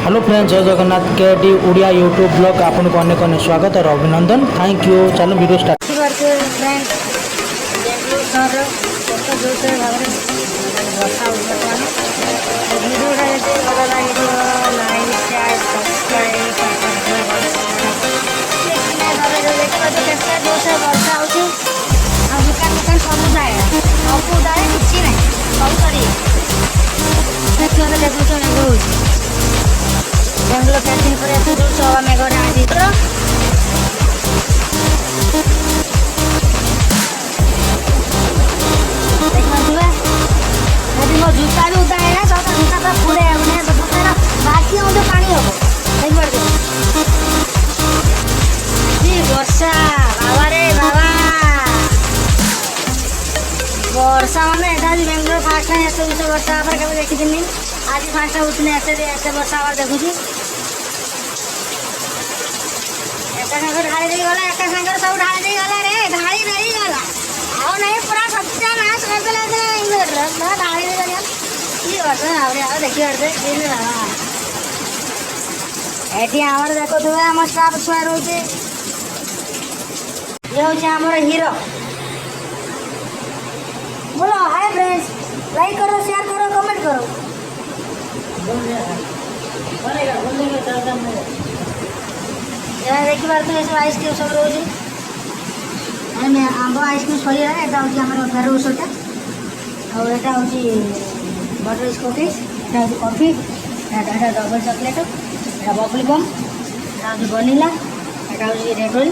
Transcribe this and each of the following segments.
Hello friends, जय जगन्नाथ के D Odia YouTube blog आपन को अनेक अनेक स्वागत और अभिनंदन। Thank you. चलो वीडियो स्टार्ट। बेंगलोर कैंटीन पर एत दूर सवा मेघरे आज मो जूता भी उदा है सब जूता पूरा फुले बाकी मुझे पानी हम वर्षा बाबा रे बाबा वर्षा मैंने एटा बेंगलोर फास्ट टाइम ऐसे विषय वर्षा आवर कभी देखी दिन आज फास्ट उतने ऐसे वर्षा आवर देखुची ढाली नहीं गला एक संगे सब ढाली नहीं गला रे ढाली नहीं गला आओ नहीं पूरा सत्यानाश कर देले इंग्लैंड ना ढाली नहीं गला की वर्षा आवरे आओ देखि हरदे दिन बाबा एटी आवर देखो तो हम स्टाफ छुआ रहउचे ये होचे हमर हीरो बोलो हाय फ्रेंड्स लाइक करो शेयर करो कमेंट करो देखी पार तो सब आइसक्रीम सब रोज आंब आइसक्रीम सरीगला एटा हूँ आम फेरोसटा और एटा हूँ बटर स्कॉफिश एटा हूँ कॉफी एटा डबल चॉकलेट एटा बबली गम एटा हूँ वनीला एटा हूँ रेड रोल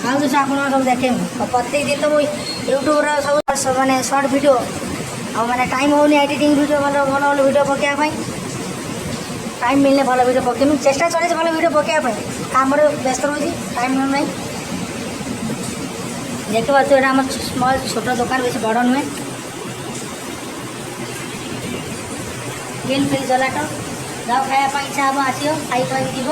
आउ तो आप सब देखे प्रत्येक दिन तो मुझे यूट्यूब सब माने शॉर्ट वीडियो और मैंने टाइम होनी एडिटिंग वीडियो भल भल भल वीडियो पकाइबा टाइम मिलने भल वीडियो पकेमी चेष्टा चलते भल वीडियो पकाइबा काम व्यस्त रोजी टाइम मिलू ना देख पार्थ आम स्मल छोट दुकान बेस बड़ नुहे ग्रिल फिल जलाट जाओ खाया इच्छा हम आस खाई जीव